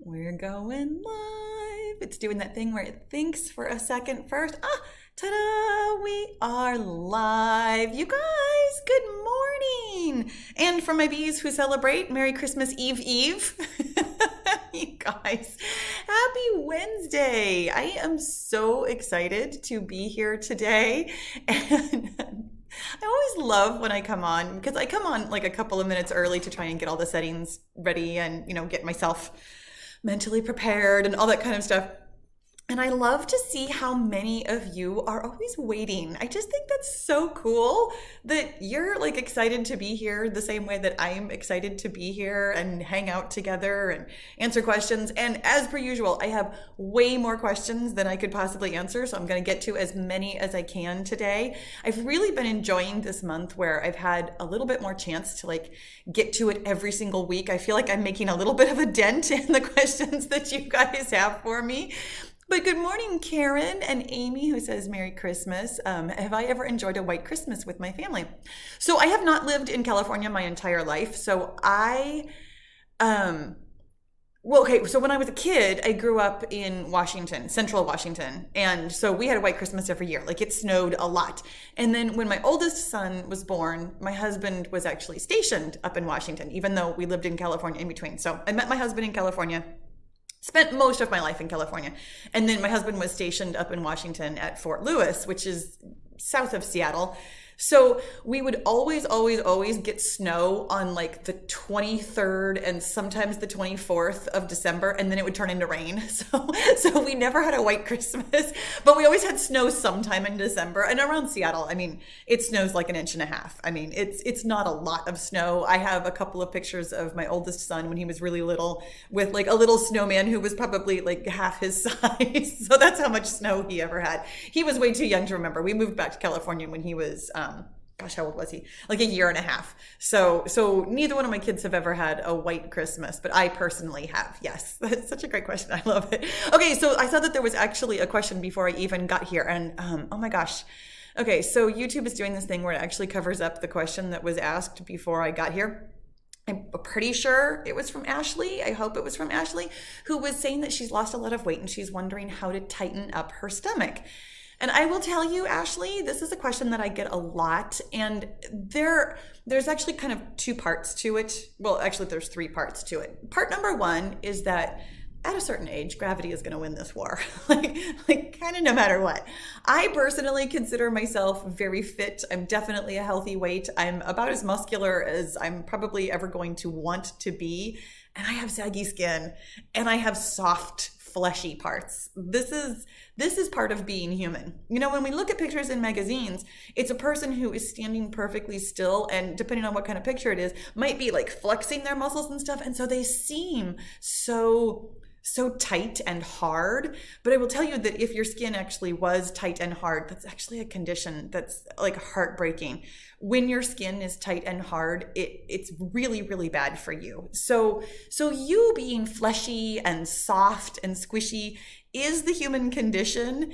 We're going live. It's doing that thing where it thinks for a second first. Ta-da! We are live. You guys, good morning. And for my bees who celebrate, Merry Christmas Eve Eve. You guys, happy Wednesday. I am so excited to be here today. And I always love when I come on because I come on like a couple of minutes early to try and get all the settings ready and, get myself mentally prepared and all that kind of stuff. And I love to see how many of you are always waiting. I just think that's so cool that you're like excited to be here the same way that I'm excited to be here and hang out together and answer questions. And as per usual, I have way more questions than I could possibly answer. So I'm going to get to as many as I can today. I've really been enjoying this month where I've had a little bit more chance to like get to it every single week. I feel like I'm making a little bit of a dent in the questions that you guys have for me. But good morning, Karen and Amy, who says Merry Christmas. Have I ever enjoyed a white Christmas with my family? So I have not lived in California my entire life. So so when I was a kid, I grew up in Washington, central Washington. And so we had a white Christmas every year. Like it snowed a lot. And then when my oldest son was born, my husband was actually stationed up in Washington, even though we lived in California in between. So I met my husband in California. Spent most of my life in California. And then my husband was stationed up in Washington at Fort Lewis, which is south of Seattle. So we would always get snow on like the 23rd and sometimes the 24th of December, and then it would turn into rain. So we never had a white Christmas, but we always had snow sometime in December. And around Seattle, I mean, it snows like 1.5 inches. I mean, it's not a lot of snow. I have a couple of pictures of my oldest son when he was really little with like a little snowman who was probably like half his size. So that's how much snow he ever had. He was way too young to remember. We moved back to California when he was, how old was he? Like 1.5 years. So neither one of my kids have ever had a white Christmas, but I personally have. Yes, that's such a great question. I love it. Okay, so I saw that there was actually a question before I even got here, and oh my gosh. Okay, so YouTube is doing this thing where it actually covers up the question that was asked before I got here. I'm pretty sure it was from Ashley. I hope it was from Ashley, who was saying that she's lost a lot of weight and she's wondering how to tighten up her stomach. And I will tell you, Ashley, this is a question that I get a lot. And there's actually kind of two parts to it. Well, actually, there's 3 parts to it. Part number 1 is that at a certain age, gravity is going to win this war, like kind of no matter what. I personally consider myself very fit. I'm definitely a healthy weight. I'm about as muscular as I'm probably ever going to want to be. And I have saggy skin and I have soft, fleshy parts. This is part of being human. When we look at pictures in magazines, it's a person who is standing perfectly still, and depending on what kind of picture it is, might be like flexing their muscles and stuff. And so they seem so tight and hard. But I will tell you that if your skin actually was tight and hard, that's actually a condition that's like heartbreaking. When your skin is tight and hard, it's really, really bad for you. So you being fleshy and soft and squishy is the human condition.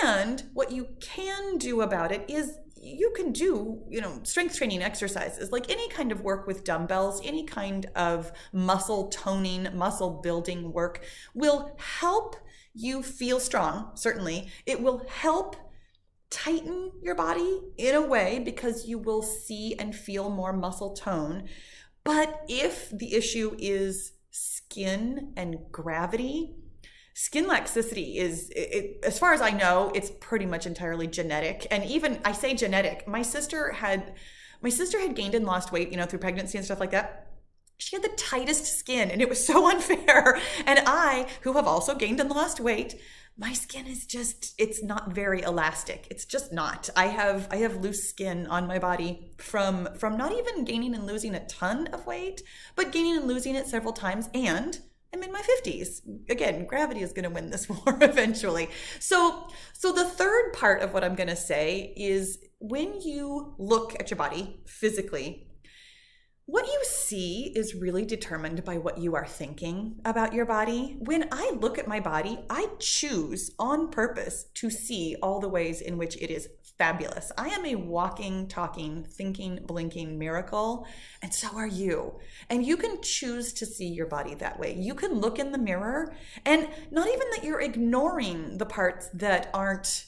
And what you can do about it is you can do, strength training exercises, like any kind of work with dumbbells, any kind of muscle toning, muscle building work will help you feel strong. Certainly, it will help tighten your body in a way because you will see and feel more muscle tone. But if the issue is skin and gravity, skin laxicity as far as I know, it's pretty much entirely genetic. And even I say genetic, my sister had gained and lost weight, through pregnancy and stuff like that. She had the tightest skin and it was so unfair. And I, who have also gained and lost weight, my skin is it's not very elastic. It's just not. I have loose skin on my body from not even gaining and losing a ton of weight, but gaining and losing it several times. And I'm in my 50s. Again, gravity is going to win this war eventually. So the third part of what I'm going to say is when you look at your body physically, what you see is really determined by what you are thinking about your body. When I look at my body, I choose on purpose to see all the ways in which it is fabulous. I am a walking, talking, thinking, blinking miracle, and so are you. And you can choose to see your body that way. You can look in the mirror, and not even that you're ignoring the parts that aren't,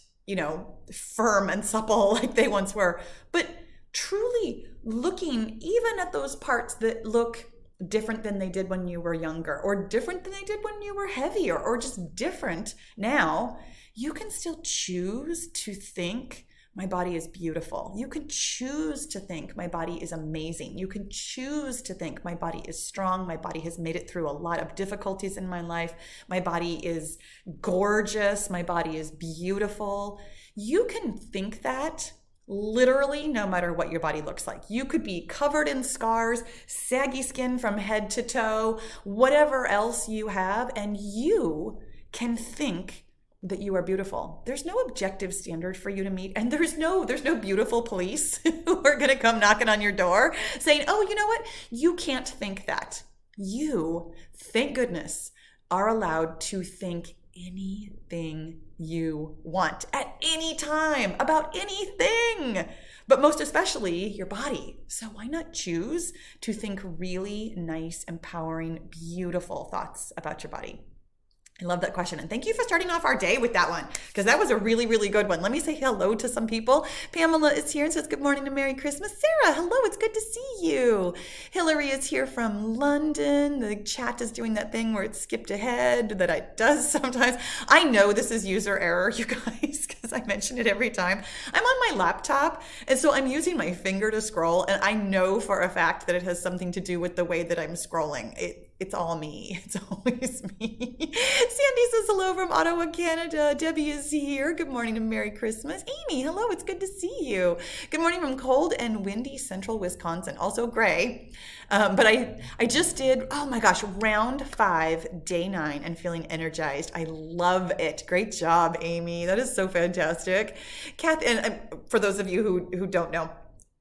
firm and supple like they once were, but truly looking even at those parts that look different than they did when you were younger, or different than they did when you were heavier, or just different now. You can still choose to think my body is beautiful. You can choose to think my body is amazing. You can choose to think my body is strong. My body has made it through a lot of difficulties in my life. My body is gorgeous. My body is beautiful. You can think that literally no matter what your body looks like. You could be covered in scars, saggy skin from head to toe, whatever else you have, and you can think that you are beautiful. There's no objective standard for you to meet, and there's no beautiful police who are going to come knocking on your door saying, "Oh, you know what? You can't think that." You, thank goodness, are allowed to think anything you want at any time about anything, but most especially your body. So why not choose to think really nice, empowering, beautiful thoughts about your body? I love that question. And thank you for starting off our day with that one, because that was a really, really good one. Let me say hello to some people. Pamela is here and says, good morning and Merry Christmas. Sarah, hello. It's good to see you. Hillary is here from London. The chat is doing that thing where it skipped ahead that it does sometimes. I know this is user error, you guys, because I mention it every time. I'm on my laptop, and so I'm using my finger to scroll, and I know for a fact that it has something to do with the way that I'm scrolling. It's all me. It's always me. Sandy says hello from Ottawa, Canada. Debbie is here. Good morning and Merry Christmas. Amy, hello. It's good to see you. Good morning from cold and windy central Wisconsin. Also gray. But I just did, oh my gosh, round 5, day 9, and feeling energized. I love it. Great job, Amy. That is so fantastic. Kathy, and for those of you who don't know,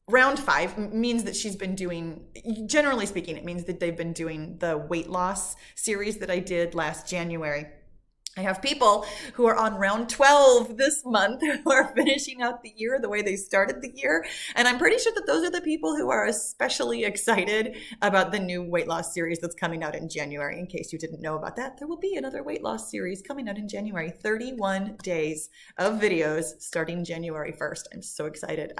round 5 means that she's been doing, generally speaking, it means that they've been doing the weight loss series that I did last January. I have people who are on round 12 this month who are finishing out the year the way they started the year. And I'm pretty sure that those are the people who are especially excited about the new weight loss series that's coming out in January. In case you didn't know about that, there will be another weight loss series coming out in January. 31 days of videos starting January 1st. I'm so excited.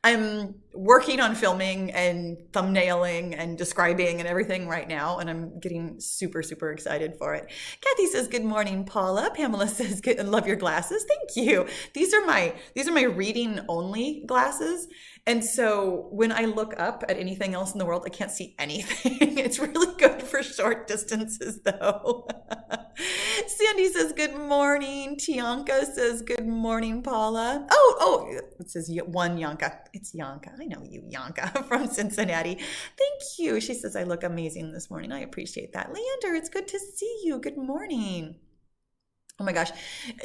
I'm working on filming and thumbnailing and describing and everything right now, and I'm getting super, super excited for it. Kathy says, good morning, Paula. Pamela says, love your glasses. Thank you. These are my reading only glasses. And so when I look up at anything else in the world, I can't see anything. It's really good for short distances though. Sandy says, good morning. Tianka says, good morning, Paula. Oh, it says one Yanka. It's Yanka. I know you, Yanka, from Cincinnati. Thank you. She says, I look amazing this morning. I appreciate that. Leander, it's good to see you. Good morning. Oh my gosh.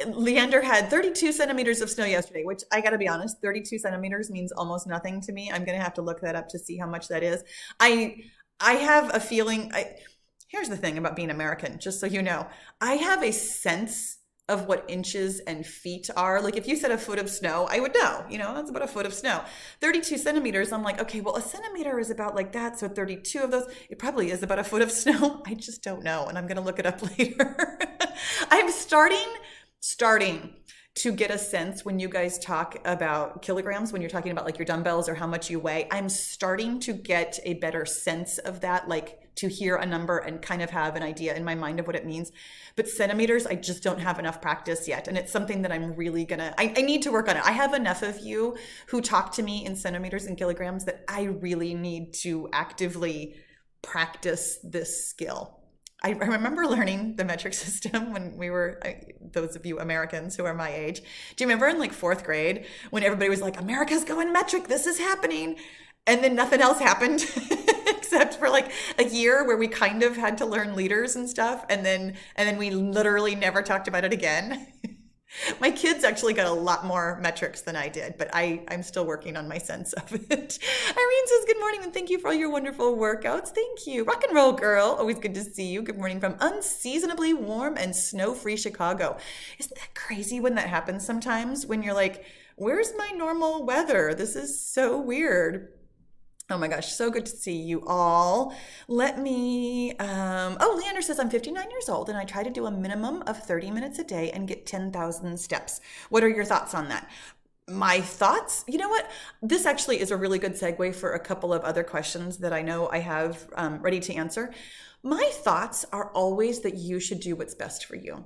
Leander had 32 centimeters of snow yesterday, which I got to be honest, 32 centimeters means almost nothing to me. I'm going to have to look that up to see how much that is. I have a feeling, here's the thing about being American, just so you know, I have a sense of what inches and feet are. Like if you said a foot of snow, I would know, that's about a foot of snow. 32 centimeters, I'm like, okay, well, a centimeter is about like that. So 32 of those, it probably is about a foot of snow. I just don't know. And I'm going to look it up later. I'm starting to get a sense when you guys talk about kilograms, when you're talking about like your dumbbells or how much you weigh, I'm starting to get a better sense of that, like to hear a number and kind of have an idea in my mind of what it means. But centimeters, I just don't have enough practice yet. And it's something that I'm really I need to work on it. I have enough of you who talk to me in centimeters and kilograms that I really need to actively practice this skill. I remember learning the metric system when we were, those of you Americans who are my age. Do you remember in like 4th grade when everybody was like, America's going metric, this is happening. And then nothing else happened except for like a year where we kind of had to learn liters and stuff. And then we literally never talked about it again. My kids actually got a lot more metrics than I did, but I'm still working on my sense of it. Irene says, good morning and thank you for all your wonderful workouts. Thank you. Rock and roll girl. Always good to see you. Good morning from unseasonably warm and snow-free Chicago. Isn't that crazy when that happens sometimes when you're like, Where's my normal weather? This is so weird. Oh my gosh, so good to see you all. Let me, Leander says, I'm 59 years old and I try to do a minimum of 30 minutes a day and get 10,000 steps. What are your thoughts on that? My thoughts, you know what? This actually is a really good segue for a couple of other questions that I know I have ready to answer. My thoughts are always that you should do what's best for you,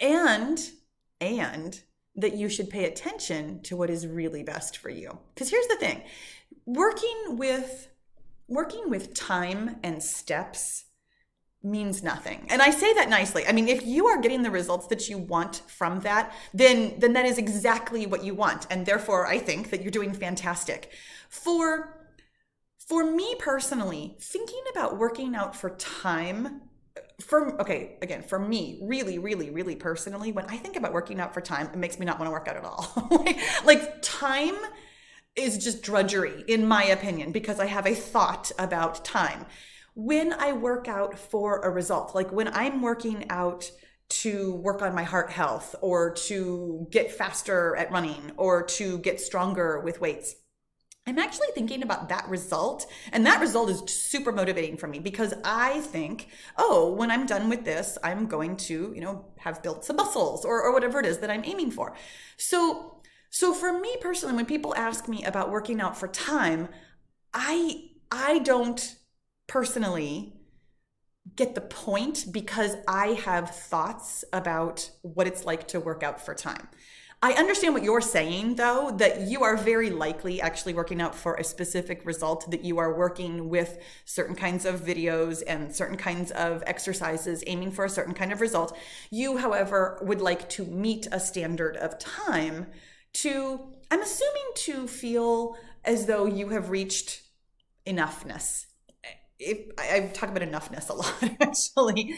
and that you should pay attention to what is really best for you. Because here's the thing, working with time and steps means nothing. And I say that nicely. I mean, if you are getting the results that you want from that, then that is exactly what you want. And therefore, I think that you're doing fantastic. For me personally, thinking about working out for time, for me, really, really, really personally, when I think about working out for time, it makes me not want to work out at all. like time is just drudgery, in my opinion, because I have a thought about time. When I work out for a result, like when I'm working out to work on my heart health or to get faster at running or to get stronger with weights, I'm actually thinking about that result. And that result is super motivating for me because I think, oh, when I'm done with this, I'm going to, have built some muscles or whatever it is that I'm aiming for. So for me personally, when people ask me about working out for time, I don't personally get the point because I have thoughts about what it's like to work out for time. I understand what you're saying, though, that you are very likely actually working out for a specific result, that you are working with certain kinds of videos and certain kinds of exercises aiming for a certain kind of result. You, however, would like to meet a standard of time I'm assuming, to feel as though you have reached enoughness. I talk about enoughness a lot, actually.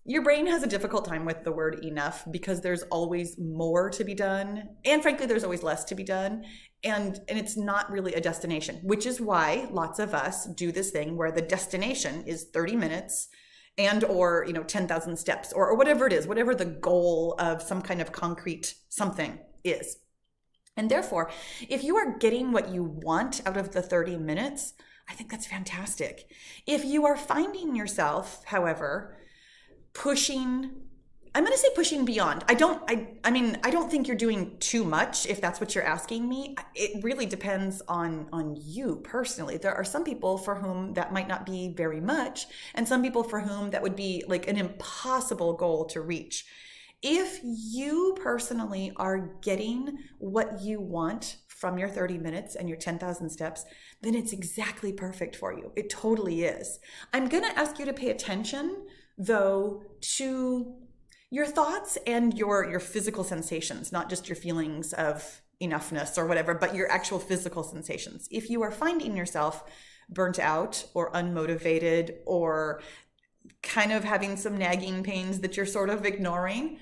Your brain has a difficult time with the word enough because there's always more to be done. And frankly, there's always less to be done. And it's not really a destination, which is why lots of us do this thing where the destination is 30 minutes or 10,000 steps or whatever it is, whatever the goal of some kind of concrete something is. And therefore, if you are getting what you want out of the 30 minutes, I think that's fantastic. If you are finding yourself, however, pushing beyond. I don't think you're doing too much if that's what you're asking me. It really depends on you personally. There are some people for whom that might not be very much, and some people for whom that would be like an impossible goal to reach. If you personally are getting what you want from your 30 minutes and your 10,000 steps, then it's exactly perfect for you. It totally is. I'm going to ask you to pay attention, though, to your thoughts and your physical sensations, not just your feelings of enoughness or whatever, but your actual physical sensations. If you are finding yourself burnt out or unmotivated or kind of having some nagging pains that you're sort of ignoring,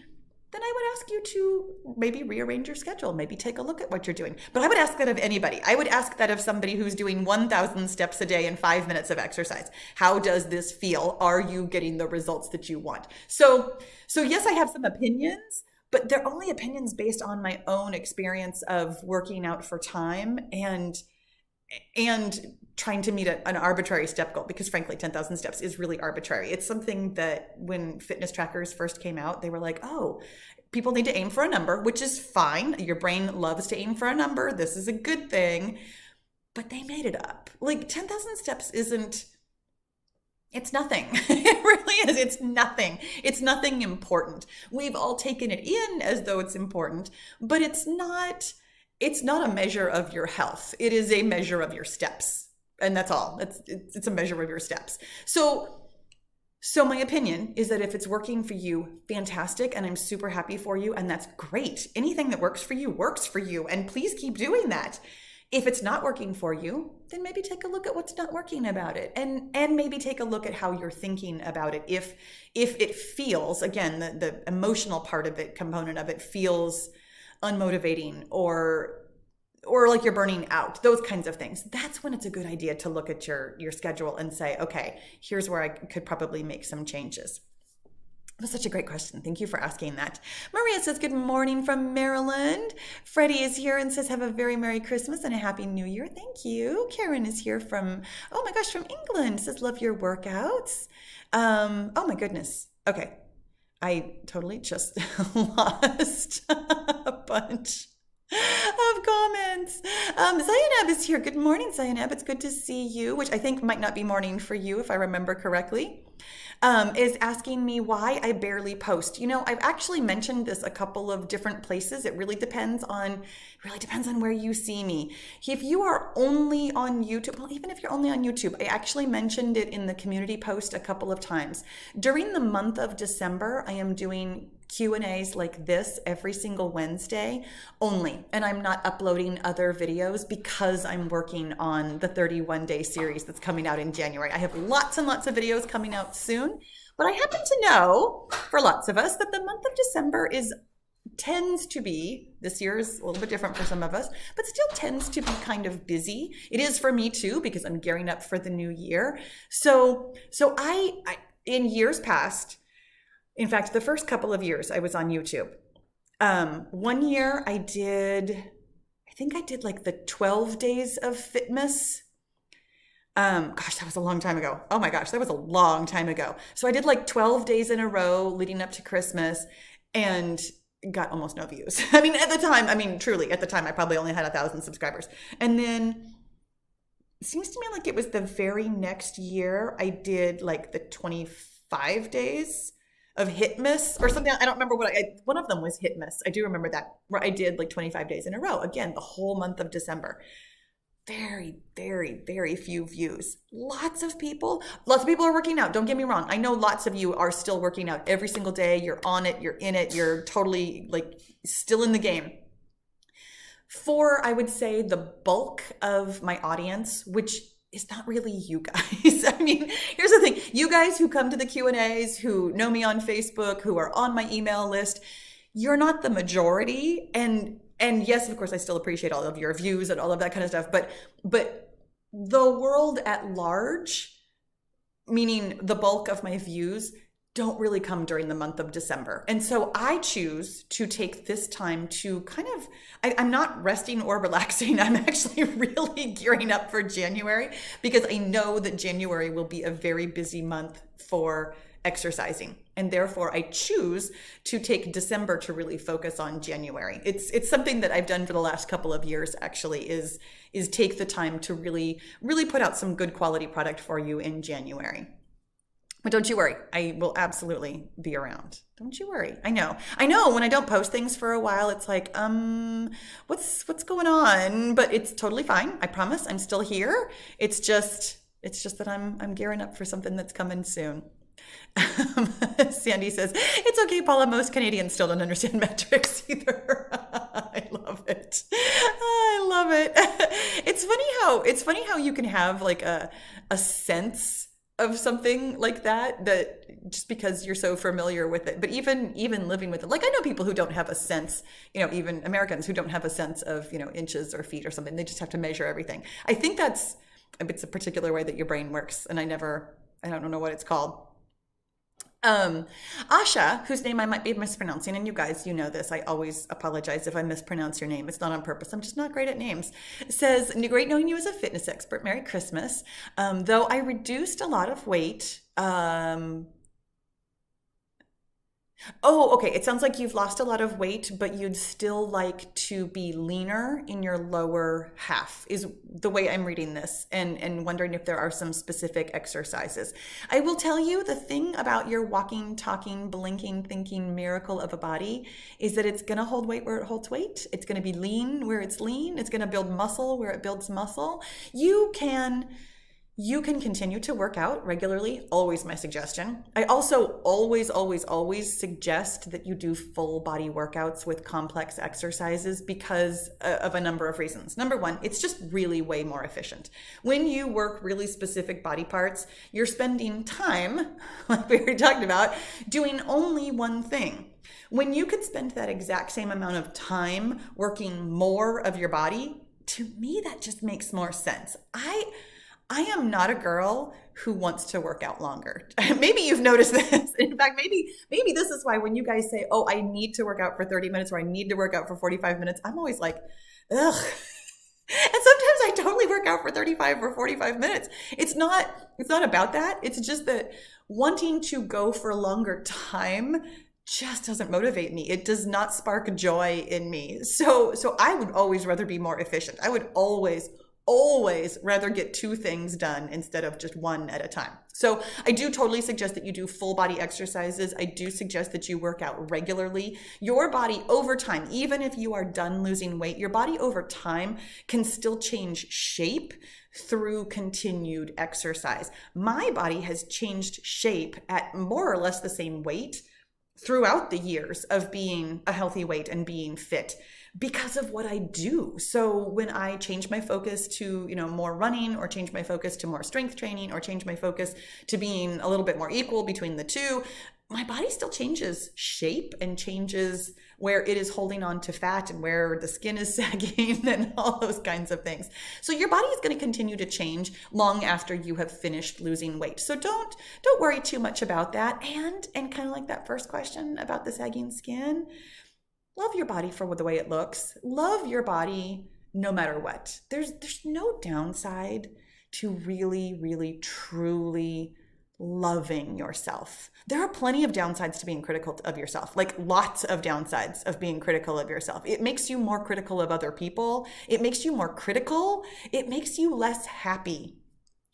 then I would ask you to maybe rearrange your schedule, maybe take a look at what you're doing. But I would ask that of anybody. I would ask that of somebody who's doing 1,000 steps a day and 5 minutes of exercise. How does this feel? Are you getting the results that you want? So yes, I have some opinions, but they're only opinions based on my own experience of working out for time and trying to meet an arbitrary step goal, because frankly, 10,000 steps is really arbitrary. It's something that when fitness trackers first came out, they were like, oh, people need to aim for a number, which is fine. Your brain loves to aim for a number. This is a good thing. But they made it up. Like 10,000 steps it's nothing. It really is. It's nothing. It's nothing important. We've all taken it in as though it's important, but it's not a measure of your health. It is a measure of your steps. And that's all. It's a measure of your steps. So my opinion is that if it's working for you, fantastic. And I'm super happy for you. And that's great. Anything that works for you. And please keep doing that. If it's not working for you, then maybe take a look at what's not working about it. And maybe take a look at how you're thinking about it. If it feels, again, the emotional component of it feels unmotivating or like you're burning out, those kinds of things, that's when it's a good idea to look at your schedule and say, okay, here's where I could probably make some changes. was such a great question. Thank you for asking that. Maria says, good morning from Maryland. Freddie is here and says, have a very Merry Christmas and a Happy New Year. Thank you. Karen is here from, oh my gosh, from England. Says, love your workouts. Oh my goodness. Okay. I totally just lost a bunch of comments. Zainab is here. Good morning, Zainab. It's good to see you, which I think might not be morning for you if I remember correctly. Is asking me why I barely post. You know, I've actually mentioned this a couple of different places. It really depends on where you see me. If you are only on YouTube, well, even if you're only on YouTube, I actually mentioned it in the community post a couple of times. During the month of December, I am doing Q&As like this every single Wednesday only. And I'm not uploading other videos because I'm working on the 31-day series that's coming out in January. I have lots and lots of videos coming out soon, but I happen to know for lots of us that the month of December tends to be, this year is a little bit different for some of us, but still tends to be kind of busy. It is for me too, because I'm gearing up for the new year. So I in years past, in fact, the first couple of years I was on YouTube. One year I think I did like the 12 days of Fitmas. Gosh, that was a long time ago. Oh my gosh, that was a long time ago. So I did like 12 days in a row leading up to Christmas and got almost no views. I mean, at the time, truly, at the time, I probably only had 1,000 subscribers. And then it seems to me like it was the very next year I did like the 25 days of Hitmas or something. I don't remember one of them was Hitmas. I do remember that, where I did like 25 days in a row. Again, the whole month of December. Very, very, very few views. Lots of people are working out. Don't get me wrong. I know lots of you are still working out every single day. You're on it. You're in it. You're totally like still in the game. For, I would say, the bulk of my audience, which is not really you guys. I mean, here's the thing. You guys who come to the Q&As, who know me on Facebook, who are on my email list, you're not the majority. And yes, of course, I still appreciate all of your views and all of that kind of stuff. But the world at large, meaning the bulk of my views, don't really come during the month of December. And so I choose to take this time to kind of, I'm not resting or relaxing. I'm actually really gearing up for January because I know that January will be a very busy month for exercising. And therefore I choose to take December to really focus on January. It's something that I've done for the last couple of years actually is take the time to really, really put out some good quality product for you in January. But don't you worry, I will absolutely be around. Don't you worry. I know when I don't post things for a while, it's like, what's going on? But it's totally fine. I promise I'm still here. It's just that I'm gearing up for something that's coming soon. Sandy says, it's okay, Paula. Most Canadians still don't understand metrics either. I love it. I love it. It's funny how you can have like a sense of something like that just because you're so familiar with it. But even living with it, like I know people who don't have a sense, even Americans who don't have a sense of, inches or feet or something. They just have to measure everything. I think it's a particular way that your brain works. And I don't know what it's called. Asha, whose name I might be mispronouncing, and you guys, you know this, I always apologize if I mispronounce your name. It's not on purpose. I'm just not great at names. Says, great knowing you as a fitness expert. Merry Christmas. Though I reduced a lot of weight, oh, okay. It sounds like you've lost a lot of weight, but you'd still like to be leaner in your lower half is the way I'm reading this and wondering if there are some specific exercises. I will tell you the thing about your walking, talking, blinking, thinking miracle of a body is that it's going to hold weight where it holds weight. It's going to be lean where it's lean. It's going to build muscle where it builds muscle. You can continue to work out regularly, always my suggestion. I also always suggest that you do full body workouts with complex exercises because of a number of reasons. Number one, it's just really way more efficient. When you work really specific body parts, you're spending time, like we already talked about, doing only one thing. When you could spend that exact same amount of time working more of your body, to me, that just makes more sense. I am not a girl who wants to work out longer. Maybe you've noticed this. In fact, maybe this is why when you guys say, "Oh, I need to work out for 30 minutes," or "I need to work out for 45 minutes," I'm always like, ugh. And sometimes I totally work out for 35 or 45 minutes. It's not about that. It's just that wanting to go for longer time just doesn't motivate me. It does not spark joy in me. So I would always rather be more efficient. I would always rather get two things done instead of just one at a time. So I do totally suggest that you do full body exercises. I do suggest that you work out regularly. Your body over time, even if you are done losing weight, your body over time can still change shape through continued exercise. My body has changed shape at more or less the same weight throughout the years of being a healthy weight and being fit because of what I do. So when I change my focus to, more running, or change my focus to more strength training, or change my focus to being a little bit more equal between the two, my body still changes shape and changes where it is holding on to fat and where the skin is sagging and all those kinds of things. So your body is going to continue to change long after you have finished losing weight. So don't worry too much about that. And kind of like that first question about the sagging skin, love your body for the way it looks. Love your body no matter what. There's no downside to really, really, truly loving yourself. There are plenty of downsides to being critical of yourself, like lots of downsides of being critical of yourself. It makes you more critical of other people. It makes you more critical. It makes you less happy.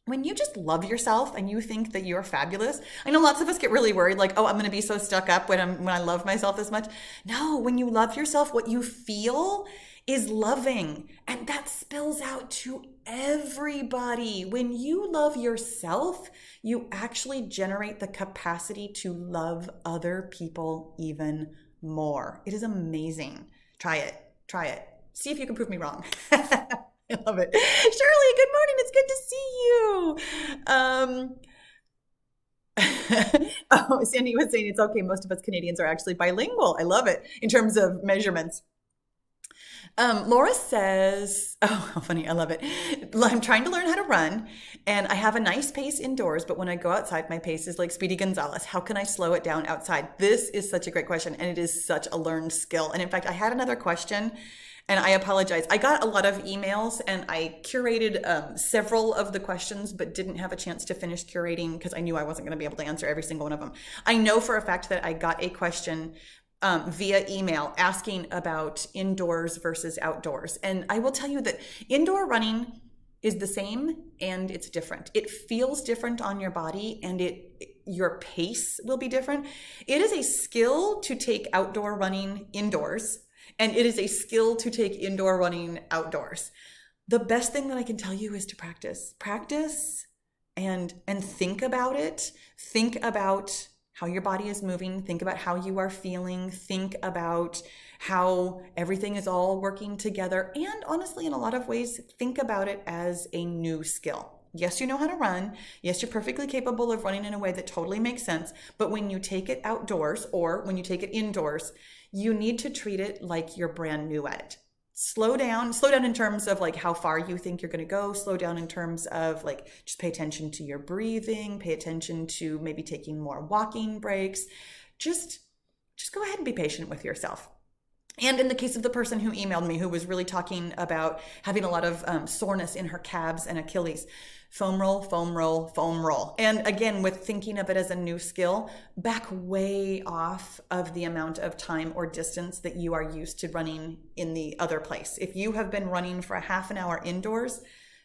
When you just love yourself and you think that you're fabulous, I know lots of us get really worried, like, oh, I'm going to be so stuck up when I love myself this much. No, when you love yourself, what you feel is loving, and that spills out to everybody. When you love yourself, you actually generate the capacity to love other people even more. It is amazing. Try it. See if you can prove me wrong. I love it. Shirley, good morning. It's good to see you. Sandy was saying it's okay. Most of us Canadians are actually bilingual. I love it in terms of measurements. Laura says, oh, how funny. I love it. I'm trying to learn how to run and I have a nice pace indoors, but when I go outside, my pace is like Speedy Gonzalez. How can I slow it down outside? This is such a great question, and it is such a learned skill. And in fact, I had another question. And I apologize. I got a lot of emails and I curated several of the questions, but didn't have a chance to finish curating because I knew I wasn't going to be able to answer every single one of them. I know for a fact that I got a question via email asking about indoors versus outdoors. And I will tell you that indoor running is the same and it's different. It feels different on your body and your pace will be different. It is a skill to take outdoor running indoors. And it is a skill to take indoor running outdoors. The best thing that I can tell you is to practice. Practice and think about it. Think about how your body is moving. Think about how you are feeling. Think about how everything is all working together. And honestly, in a lot of ways, think about it as a new skill. Yes, you know how to run. Yes, you're perfectly capable of running in a way that totally makes sense. But when you take it outdoors or when you take it indoors, you need to treat it like you're brand new at it. Slow down in terms of like how far you think you're going to go. Slow down in terms of like, just pay attention to your breathing, pay attention to maybe taking more walking breaks. Just go ahead and be patient with yourself. And in the case of the person who emailed me, who was really talking about having a lot of soreness in her calves and Achilles, foam roll, foam roll, foam roll. And again, with thinking of it as a new skill, back way off of the amount of time or distance that you are used to running in the other place. If you have been running for a half an hour indoors,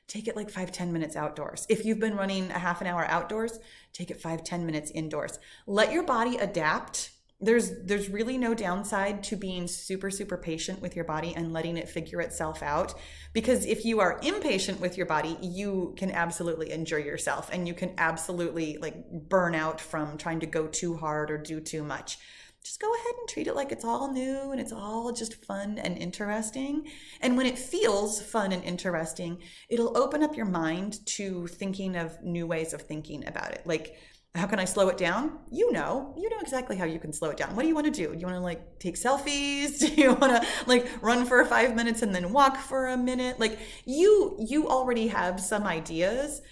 take it like 5-10 minutes outdoors. If you've been running a half an hour outdoors, take it 5-10 minutes indoors. Let your body adapt. There's really no downside to being super, super patient with your body and letting it figure itself out. Because if you are impatient with your body, you can absolutely injure yourself and you can absolutely like burn out from trying to go too hard or do too much. Just go ahead and treat it like it's all new and it's all just fun and interesting. And when it feels fun and interesting, it'll open up your mind to thinking of new ways of thinking about it. Like, how can I slow it down? You know exactly how you can slow it down. What do you want to do? Do you want to like take selfies? Do you want to like run for 5 minutes and then walk for a minute? Like you already have some ideas.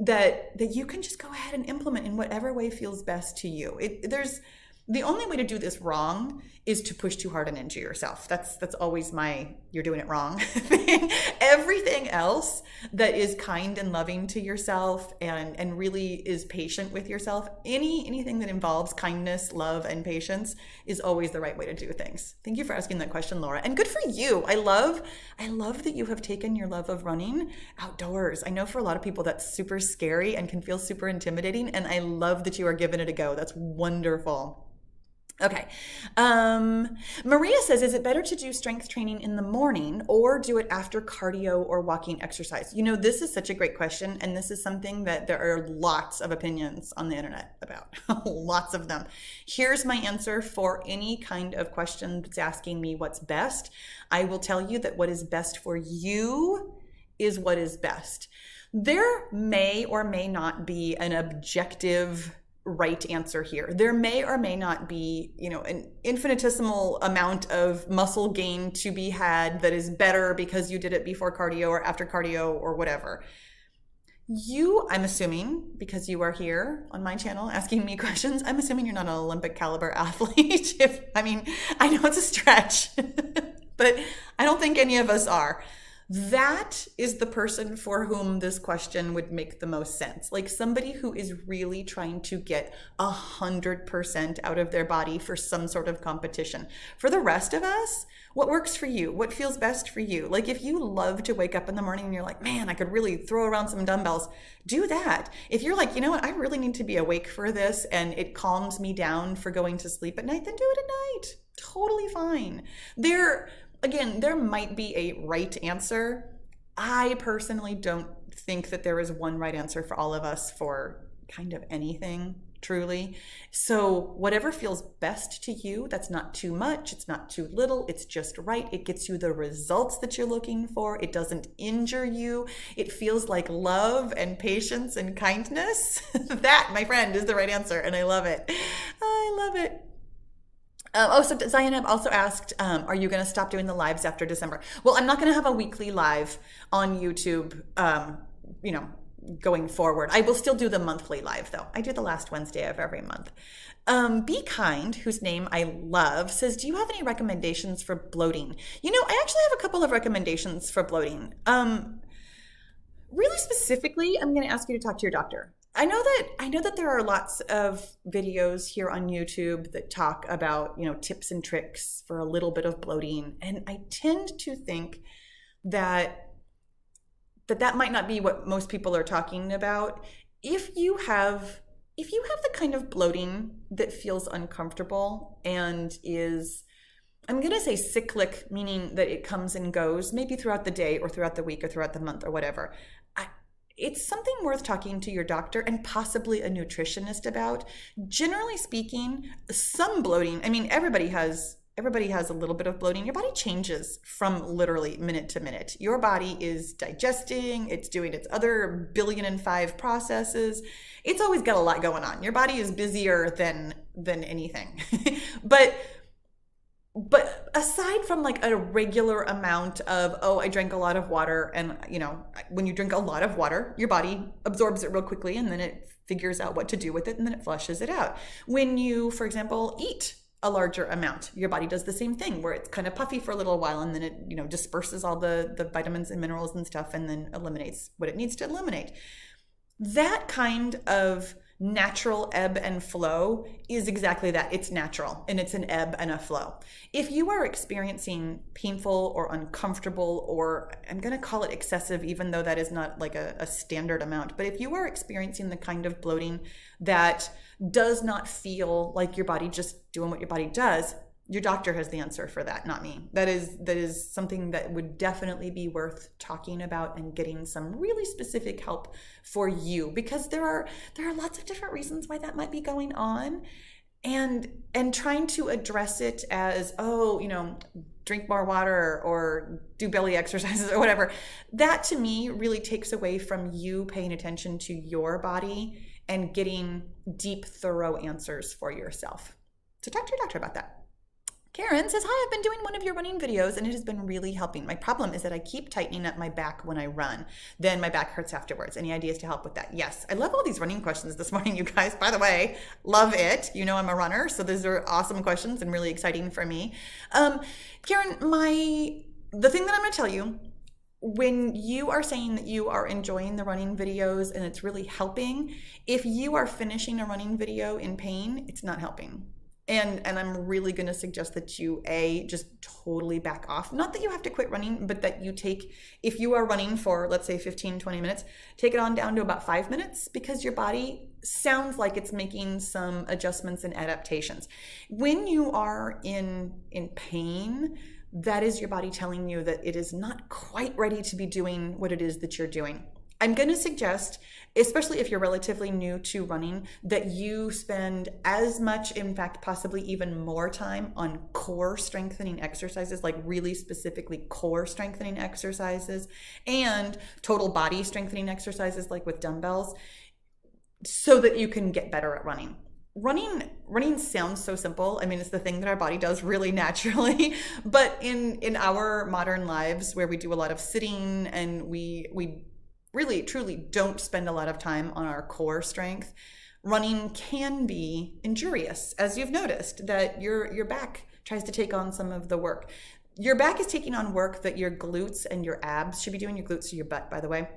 that you can just go ahead and implement in whatever way feels best to you. There's the only way to do this wrong is to push too hard and injure yourself. That's always my "you're doing it wrong" thing. Everything else that is kind and loving to yourself and really is patient with yourself, anything that involves kindness, love, and patience is always the right way to do things. Thank you for asking that question, Laura. And good for you. I love that you have taken your love of running outdoors. I know for a lot of people that's super scary and can feel super intimidating, and I love that you are giving it a go. That's wonderful. Okay. Maria says, is it better to do strength training in the morning or do it after cardio or walking exercise? You know, this is such a great question. And this is something that there are lots of opinions on the internet about, lots of them. Here's my answer for any kind of question that's asking me what's best. I will tell you that what is best for you is what is best. There may or may not be an objective right answer here. There may or may not be, an infinitesimal amount of muscle gain to be had that is better because you did it before cardio or after cardio or whatever. I'm assuming, because you are here on my channel asking me questions, I'm assuming you're not an Olympic caliber athlete. I know it's a stretch, but I don't think any of us are. That is the person for whom this question would make the most sense. Like somebody who is really trying to get 100% out of their body for some sort of competition. For the rest of us, what works for you? What feels best for you? Like if you love to wake up in the morning and you're like, man, I could really throw around some dumbbells, do that. If you're like, you know what, I really need to be awake for this and it calms me down for going to sleep at night, then do it at night. Totally fine. Again, there might be a right answer. I personally don't think that there is one right answer for all of us for kind of anything, truly. So whatever feels best to you, that's not too much, it's not too little, it's just right. It gets you the results that you're looking for. It doesn't injure you. It feels like love and patience and kindness. That, my friend, is the right answer, and I love it. I love it. So Zainab also asked, are you going to stop doing the lives after December? Well, I'm not going to have a weekly live on YouTube, going forward. I will still do the monthly live, though. I do the last Wednesday of every month. Be Kind, whose name I love, says, do you have any recommendations for bloating? I actually have a couple of recommendations for bloating. Really specifically, I'm going to ask you to talk to your doctor. I know that there are lots of videos here on YouTube that talk about, tips and tricks for a little bit of bloating. And I tend to think that might not be what most people are talking about. If you have the kind of bloating that feels uncomfortable and is, I'm going to say cyclic, meaning that it comes and goes, maybe throughout the day or throughout the week or throughout the month or whatever, it's something worth talking to your doctor and possibly a nutritionist about. Generally speaking, some bloating, everybody has a little bit of bloating. Your body changes from literally minute to minute. Your body is digesting, it's doing its other 1.5 billion processes. It's always got a lot going on. Your body is busier than anything. But aside from like a regular amount of, I drank a lot of water, and when you drink a lot of water, your body absorbs it real quickly and then it figures out what to do with it and then it flushes it out. When you, for example, eat a larger amount, your body does the same thing where it's kind of puffy for a little while and then it, disperses all the vitamins and minerals and stuff and then eliminates what it needs to eliminate. That kind of natural ebb and flow is exactly that. It's natural and it's an ebb and a flow. If you are experiencing painful or uncomfortable, or I'm going to call it excessive, even though that is not like a standard amount, but if you are experiencing the kind of bloating that does not feel like your body just doing what your body does, your doctor has the answer for that, not me. That is something that would definitely be worth talking about and getting some really specific help for you, because there are lots of different reasons why that might be going on, and trying to address it as, drink more water or do belly exercises or whatever. That to me really takes away from you paying attention to your body and getting deep, thorough answers for yourself. So talk to your doctor about that. Karen says, hi, I've been doing one of your running videos and it has been really helping. My problem is that I keep tightening up my back when I run. Then my back hurts afterwards. Any ideas to help with that? Yes. I love all these running questions this morning, you guys. By the way, love it. You know I'm a runner, so these are awesome questions and really exciting for me. Karen, the thing that I'm going to tell you, when you are saying that you are enjoying the running videos and it's really helping, if you are finishing a running video in pain, it's not helping. And I'm really going to suggest that you, just totally back off. Not that you have to quit running, but that you take, if you are running for, let's say 15, 20 minutes, take it on down to about 5 minutes, because your body sounds like it's making some adjustments and adaptations. When you are in pain, that is your body telling you that it is not quite ready to be doing what it is that you're doing. I'm going to suggest, especially if you're relatively new to running, that you spend as much, in fact, possibly even more time on core strengthening exercises, like really specifically core strengthening exercises and total body strengthening exercises, like with dumbbells, so that you can get better at running. Running sounds so simple. I mean, it's the thing that our body does really naturally, but in our modern lives where we do a lot of sitting and we really truly don't spend a lot of time on our core strength, running can be injurious, as you've noticed, that your back tries to take on some of the work. Your back is taking on work that your glutes and your abs should be doing. Your glutes are your butt, by the way.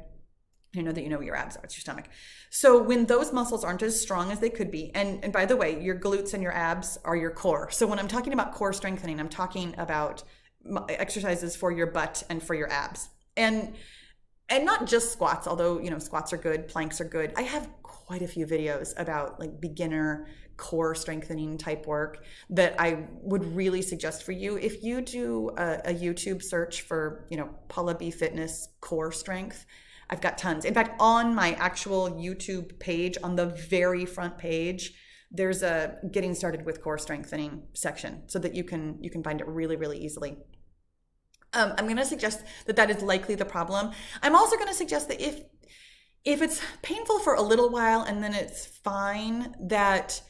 You know that you know what your abs are, it's your stomach. So when those muscles aren't as strong as they could be, and by the way, your glutes and your abs are your core. So when I'm talking about core strengthening, I'm talking about exercises for your butt and for your abs. And not just squats, although, squats are good, planks are good. I have quite a few videos about like beginner core strengthening type work that I would really suggest for you. If you do a YouTube search for, Pahla B fitness core strength, I've got tons. In fact, on my actual YouTube page, on the very front page, there's a getting started with core strengthening section so that you can find it really, really easily. I'm going to suggest that is likely the problem. I'm also going to suggest that if it's painful for a little while and then it's fine, that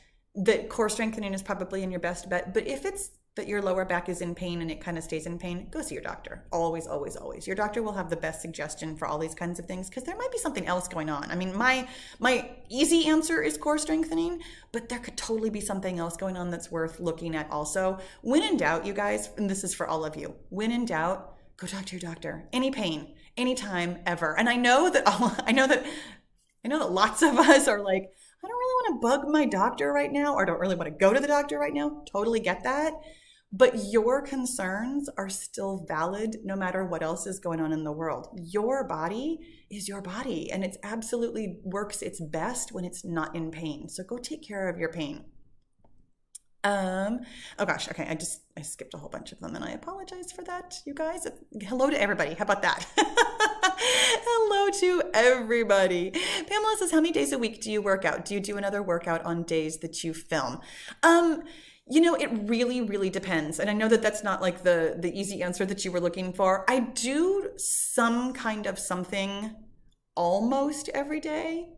core strengthening is probably in your best bet. But if it's that your lower back is in pain and it kind of stays in pain, go see your doctor. Always, always, always. Your doctor will have the best suggestion for all these kinds of things, because there might be something else going on. I mean, my easy answer is core strengthening, but there could totally be something else going on that's worth looking at also. When in doubt, you guys, and this is for all of you, when in doubt, go talk to your doctor. Any pain, anytime, ever. And I know that lots of us are like, I don't really want to bug my doctor right now, or don't really want to go to the doctor right now. Totally get that. But your concerns are still valid no matter what else is going on in the world. Your body is your body, and it absolutely works its best when it's not in pain. So go take care of your pain. Oh gosh, okay, I skipped a whole bunch of them and I apologize for that, you guys. Hello to everybody. How about that? Hello to everybody. Pamela says, how many days a week do you work out? Do you do another workout on days that you film? It really, really depends. And I know that that's not like the easy answer that you were looking for. I do some kind of something almost every day.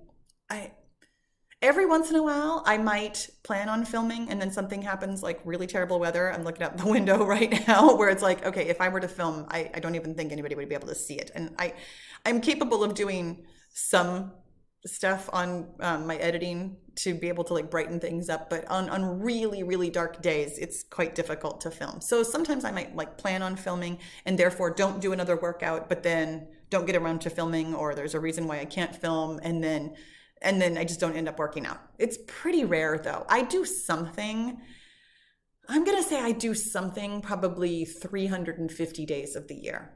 Every once in a while, I might plan on filming and then something happens, like really terrible weather. I'm looking out the window right now where it's like, okay, if I were to film, I don't even think anybody would be able to see it. And I'm capable of doing some stuff on my editing to be able to like brighten things up, but on really, really dark days, it's quite difficult to film. So sometimes I might like plan on filming and therefore don't do another workout, but then don't get around to filming, or there's a reason why I can't film, and then I just don't end up working out. It's pretty rare though. I do something, I'm going to say I do something probably 350 days of the year.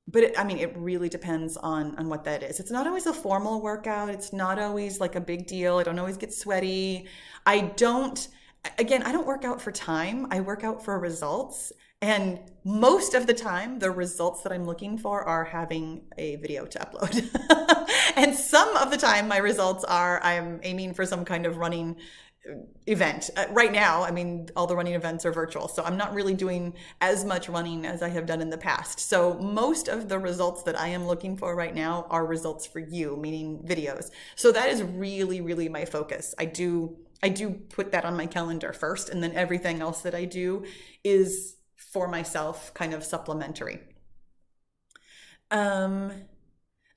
But it really depends on what that is. It's not always a formal workout. It's not always like a big deal. I don't always get sweaty. I don't work out for time. I work out for results. And most of the time, the results that I'm looking for are having a video to upload. And some of the time, my results are I'm aiming for some kind of running event. Right now, all the running events are virtual, so I'm not really doing as much running as I have done in the past. So most of the results that I am looking for right now are results for you, meaning videos. So that is really, really my focus. I do I do put that on my calendar first, and then everything else that I do is for myself, kind of supplementary.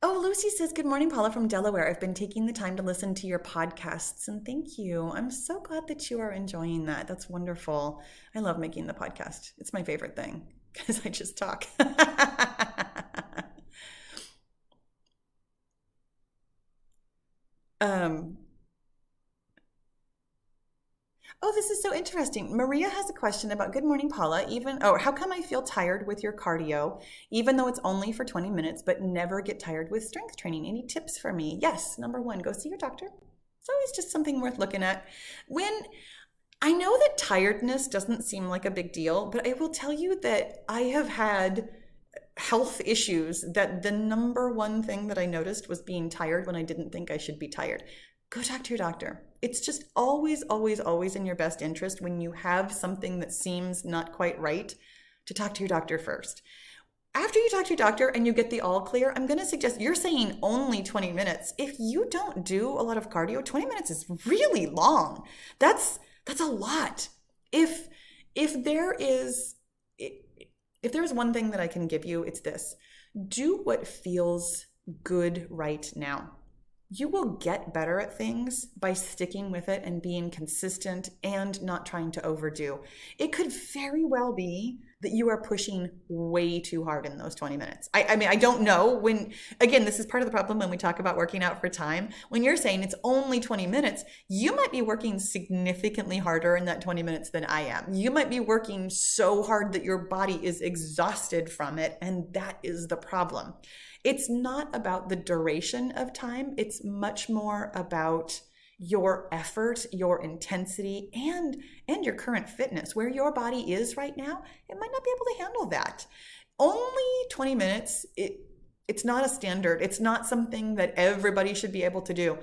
Oh, Lucy says, good morning, Paula from Delaware. I've been taking the time to listen to your podcasts, and thank you. I'm so glad that you are enjoying that. That's wonderful. I love making the podcast. It's my favorite thing because I just talk. Oh, this is so interesting. Maria has a question about good morning, Paula. How come I feel tired with your cardio, even though it's only for 20 minutes, but never get tired with strength training? Any tips for me? Yes. Number one, go see your doctor. It's always just something worth looking at. When I know that tiredness doesn't seem like a big deal, but I will tell you that I have had health issues that the number one thing that I noticed was being tired when I didn't think I should be tired. Go talk to your doctor. It's just always, always, always in your best interest when you have something that seems not quite right to talk to your doctor first. After you talk to your doctor and you get the all clear, I'm going to suggest you're saying only 20 minutes. If you don't do a lot of cardio, 20 minutes is really long. That's a lot. If there is one thing that I can give you, it's this. Do what feels good right now. You will get better at things by sticking with it and being consistent and not trying to overdo. It could very well be that you are pushing way too hard in those 20 minutes. I mean, I don't know again, this is part of the problem when we talk about working out for time. When you're saying it's only 20 minutes, you might be working significantly harder in that 20 minutes than I am. You might be working so hard that your body is exhausted from it, and that is the problem. It's not about the duration of time. It's much more about your effort, your intensity, and your current fitness. Where your body is right now, it might not be able to handle that. Only 20 minutes, it's not a standard. It's not something that everybody should be able to do.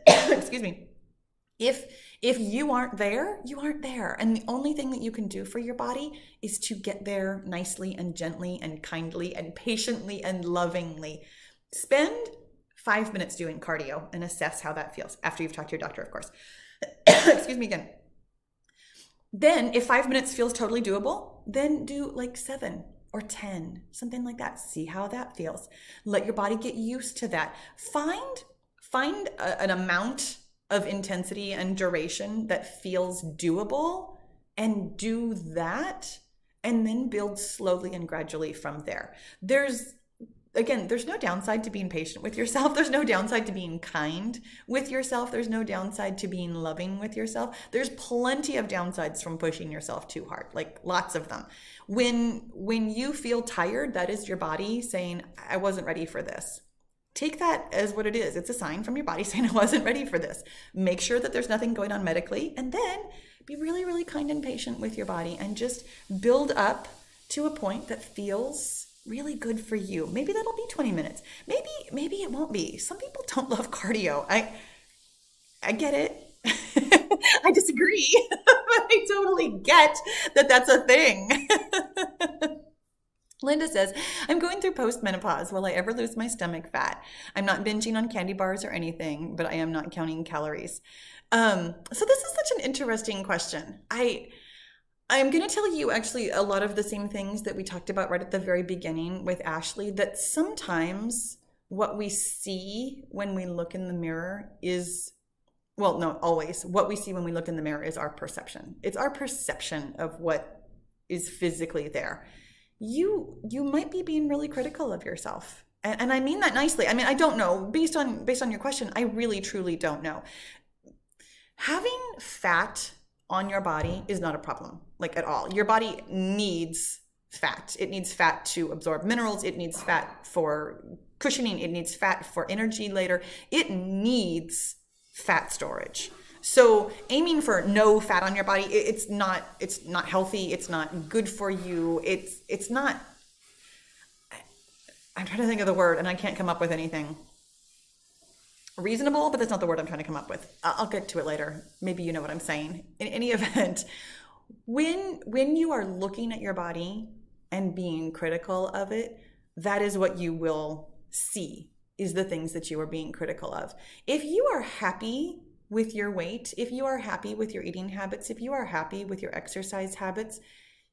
Excuse me. If you aren't there, you aren't there. And the only thing that you can do for your body is to get there nicely and gently and kindly and patiently and lovingly. Spend 5 minutes doing cardio and assess how that feels after you've talked to your doctor, of course. Excuse me again. Then if 5 minutes feels totally doable, then do like 7 or 10, something like that. See how that feels. Let your body get used to that. Find an amount of intensity and duration that feels doable and do that, and then build slowly and gradually from there. There's no downside to being patient with yourself. There's no downside to being kind with yourself. There's no downside to being loving with yourself. There's plenty of downsides from pushing yourself too hard, like lots of them. When you feel tired, that is your body saying, I wasn't ready for this. Take that as what it is. It's a sign from your body saying, I wasn't ready for this. Make sure that there's nothing going on medically, and then be really, really kind and patient with your body and just build up to a point that feels really good for you. Maybe that'll be 20 minutes. Maybe it won't be. Some people don't love cardio. I get it. I disagree, but I totally get that that's a thing. Linda says, I'm going through postmenopause. Will I ever lose my stomach fat? I'm not binging on candy bars or anything, but I am not counting calories. So this is such an interesting question. I'm going to tell you actually a lot of the same things that we talked about right at the very beginning with Ashley, that sometimes what we see when we look in the mirror always. What we see when we look in the mirror is our perception. It's our perception of what is physically there. You might be being really critical of yourself. And I mean that nicely. I mean, I don't know. Based on your question, I really, truly don't know. Having fat on your body is not a problem, like at all. Your body needs fat. It needs fat to absorb minerals. It needs fat for cushioning. It needs fat for energy later. It needs fat storage. So aiming for no fat on your body, it's not healthy. It's not good for you. It's not, I'm trying to think of the word and I can't come up with anything. Reasonable, but that's not the word I'm trying to come up with. I'll get to it later. Maybe you know what I'm saying. In any event, when you are looking at your body and being critical of it, that is what you will see, is the things that you are being critical of. If you are happy with your weight, if you are happy with your eating habits, if you are happy with your exercise habits,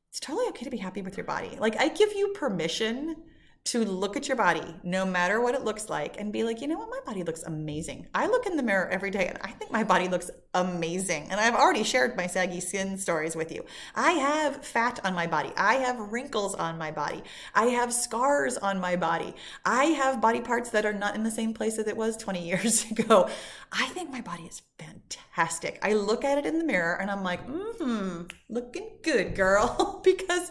it's totally okay to be happy with your body. Like, I give you permission to look at your body, no matter what it looks like, and be like, you know what, my body looks amazing. I look in the mirror every day and I think my body looks amazing. And I've already shared my saggy skin stories with you. I have fat on my body. I have wrinkles on my body. I have scars on my body. I have body parts that are not in the same place as it was 20 years ago. I think my body is fantastic. I look at it in the mirror and I'm like, looking good, girl, because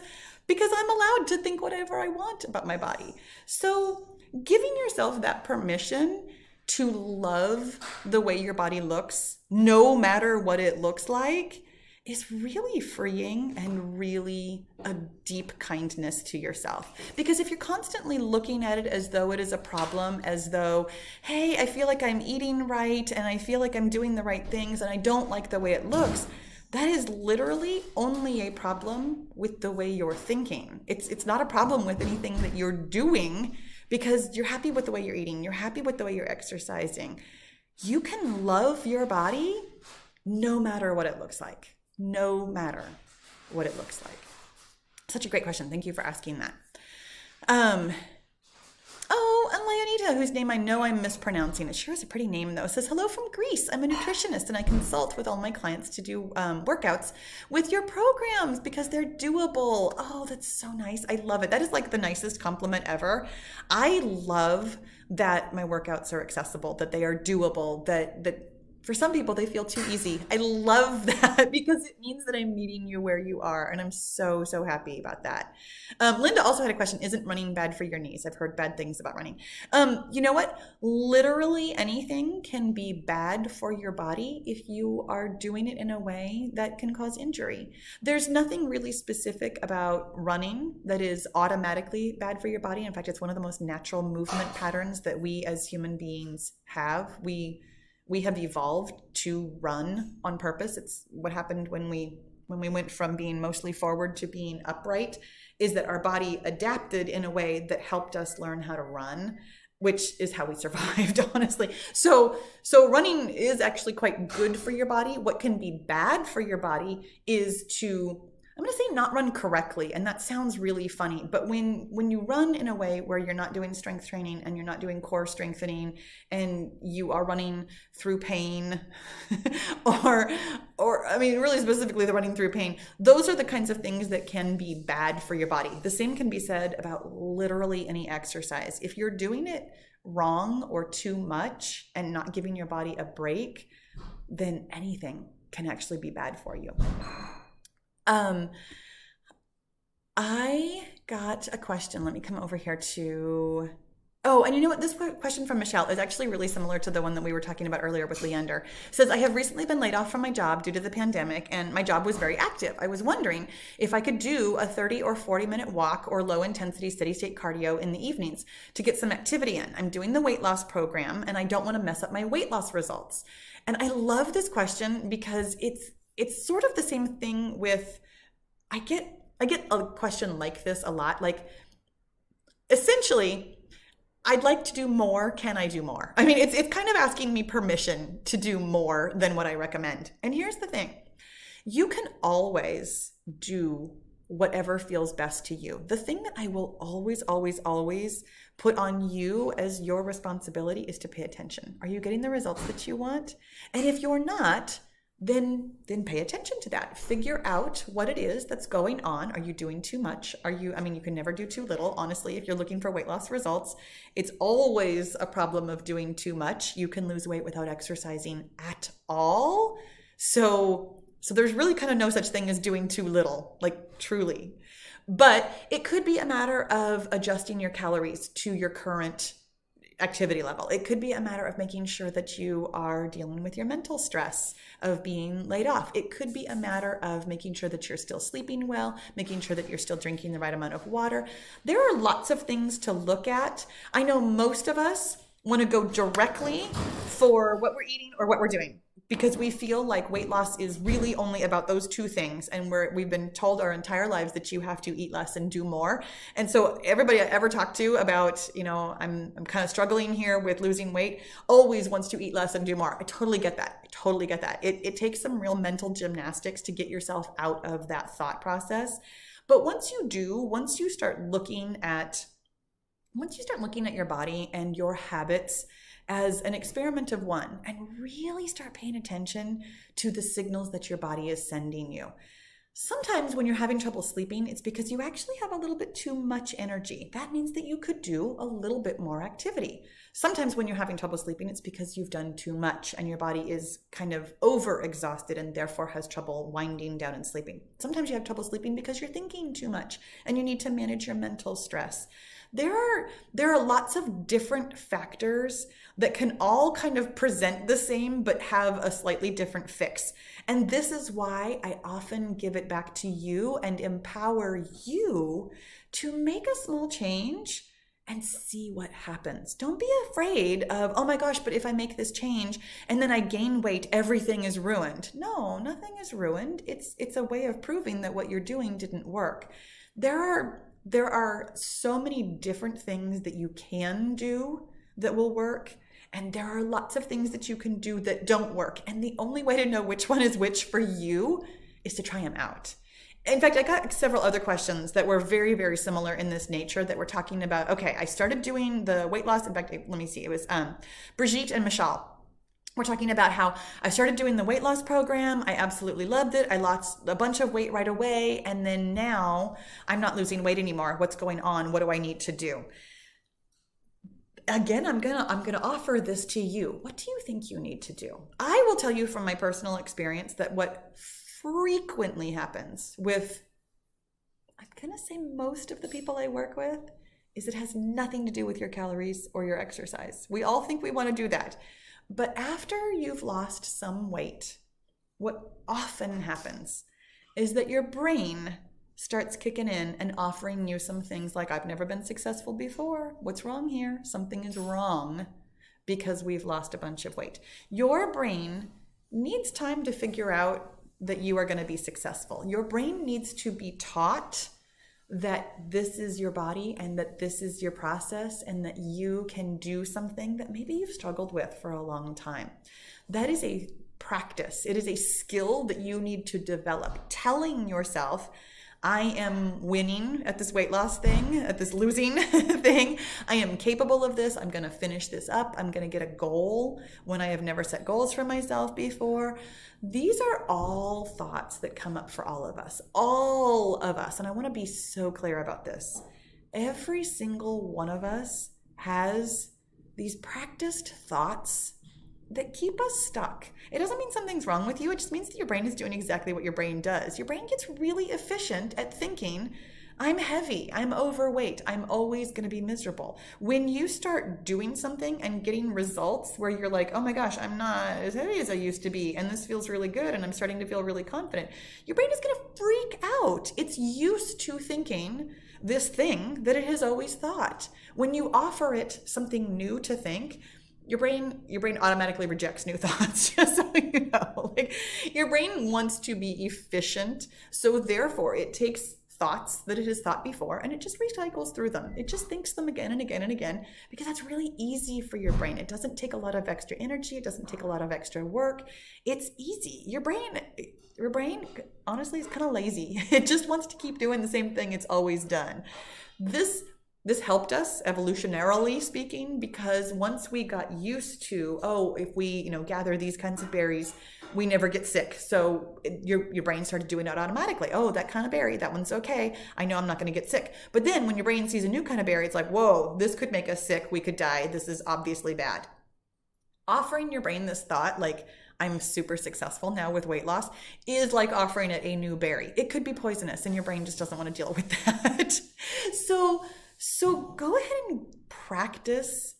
I'm allowed to think whatever I want about my body. So giving yourself that permission to love the way your body looks, no matter what it looks like, is really freeing and really a deep kindness to yourself. Because if you're constantly looking at it as though it is a problem, as though, hey, I feel like I'm eating right and I feel like I'm doing the right things and I don't like the way it looks, that is literally only a problem with the way you're thinking. It's not a problem with anything that you're doing, because you're happy with the way you're eating. You're happy with the way you're exercising. You can love your body no matter what it looks like. No matter what it looks like. Such a great question. Thank you for asking that. And Leonita, whose name I know I'm mispronouncing. It sure is a pretty name, though. Says, hello from Greece. I'm a nutritionist, and I consult with all my clients to do workouts with your programs because they're doable. Oh, that's so nice. I love it. That is like the nicest compliment ever. I love that my workouts are accessible, that they are doable, that for some people, they feel too easy. I love that because it means that I'm meeting you where you are. And I'm so, so happy about that. Linda also had a question. Isn't running bad for your knees? I've heard bad things about running. You know what? Literally anything can be bad for your body if you are doing it in a way that can cause injury. There's nothing really specific about running that is automatically bad for your body. In fact, it's one of the most natural movement patterns that we as human beings have. We have evolved to run on purpose. It's what happened when we went from being mostly forward to being upright, is that our body adapted in a way that helped us learn how to run, which is how we survived, honestly. So running is actually quite good for your body. What can be bad for your body is to, I'm going to say, not run correctly. And that sounds really funny, but when you run in a way where you're not doing strength training and you're not doing core strengthening and you are running through pain or I mean, really specifically the running through pain, those are the kinds of things that can be bad for your body. The same can be said about literally any exercise. If you're doing it wrong or too much and not giving your body a break, then anything can actually be bad for you. I got a question. Let me come over here to, and you know what? This question from Michelle is actually really similar to the one that we were talking about earlier with Leander. It says, I have recently been laid off from my job due to the pandemic, and my job was very active. I was wondering if I could do a 30 or 40-minute walk or low intensity steady state cardio in the evenings to get some activity in. I'm doing the weight loss program, and I don't want to mess up my weight loss results. And I love this question because it's sort of the same thing with, I get a question like this a lot. Like, essentially, I'd like to do more. Can I do more? I mean, it's kind of asking me permission to do more than what I recommend. And here's the thing. You can always do whatever feels best to you. The thing that I will always, always, always put on you as your responsibility is to pay attention. Are you getting the results that you want? And if you're not, then pay attention to that. Figure out what it is that's going on. Are you doing too much? You can never do too little. Honestly, if you're looking for weight loss results, it's always a problem of doing too much. You can lose weight without exercising at all. So there's really kind of no such thing as doing too little, like truly. But it could be a matter of adjusting your calories to your current activity level. It could be a matter of making sure that you are dealing with your mental stress of being laid off. It could be a matter of making sure that you're still sleeping well, making sure that you're still drinking the right amount of water. There are lots of things to look at. I know most of us want to go directly for what we're eating or what we're doing. because we feel like weight loss is really only about those two things, and we've been told our entire lives that you have to eat less and do more. And so everybody I ever talked to about, I'm kind of struggling here with losing weight, always wants to eat less and do more. I totally get that. It takes some real mental gymnastics to get yourself out of that thought process. But once you start looking at your body and your habits as an experiment of one, and really start paying attention to the signals that your body is sending you. Sometimes when you're having trouble sleeping, it's because you actually have a little bit too much energy. That means that you could do a little bit more activity. Sometimes when you're having trouble sleeping, it's because you've done too much and your body is kind of overexhausted and therefore has trouble winding down and sleeping. Sometimes you have trouble sleeping because you're thinking too much and you need to manage your mental stress. There are lots of different factors that can all kind of present the same but have a slightly different fix. And this is why I often give it back to you and empower you to make a small change and see what happens. Don't be afraid of, oh my gosh, but if I make this change and then I gain weight, everything is ruined. No, nothing is ruined. It's a way of proving that what you're doing didn't work. There are so many different things that you can do that will work, and there are lots of things that you can do that don't work. And the only way to know which one is which for you is to try them out. In fact, I got several other questions that were very, very similar in this nature that were talking about, okay, I started doing the weight loss. In fact, let me see. It was Brigitte and Michelle. We're talking about how I started doing the weight loss program. I absolutely loved it. I lost a bunch of weight right away. And then now I'm not losing weight anymore. What's going on? What do I need to do? Again, I'm gonna offer this to you. What do you think you need to do? I will tell you from my personal experience that what frequently happens with, I'm gonna say most of the people I work with, is it has nothing to do with your calories or your exercise. We all think we want to do that. But after you've lost some weight, what often happens is that your brain starts kicking in and offering you some things like, I've never been successful before. What's wrong here? Something is wrong because we've lost a bunch of weight. Your brain needs time to figure out that you are going to be successful. Your brain needs to be taught that this is your body and that this is your process and that you can do something that maybe you've struggled with for a long time. That is a practice. It is a skill that you need to develop. Telling yourself, I am winning at this weight loss thing, at this losing thing. I am capable of this. I'm going to finish this up. I'm going to get a goal when I have never set goals for myself before. These are all thoughts that come up for all of us. All of us. And I want to be so clear about this. Every single one of us has these practiced thoughts that keep us stuck. It doesn't mean something's wrong with you. It just means that your brain is doing exactly what your brain does. Your brain gets really efficient at thinking, I'm heavy, I'm overweight, I'm always going to be miserable. When you start doing something and getting results where you're like, oh my gosh, I'm not as heavy as I used to be, and this feels really good, and I'm starting to feel really confident, your brain is going to freak out. It's used to thinking this thing that it has always thought. When you offer it something new to think, your brain automatically rejects new thoughts, just so you know. Like, your brain wants to be efficient, so therefore it takes thoughts that it has thought before and it just recycles through them. It just thinks them again and again and again because that's really easy for your brain. It doesn't take a lot of extra energy. It doesn't take a lot of extra work. It's easy. Your brain honestly is kind of lazy. It just wants to keep doing the same thing it's always done. This helped us evolutionarily speaking, because once we got used to, if we, gather these kinds of berries, we never get sick. So your brain started doing it automatically. Oh, that kind of berry, that one's okay. I know I'm not going to get sick. But then when your brain sees a new kind of berry, it's like, whoa, this could make us sick. We could die. This is obviously bad. Offering your brain this thought, like, I'm super successful now with weight loss, is like offering it a new berry. It could be poisonous and your brain just doesn't want to deal with that. So go ahead and practice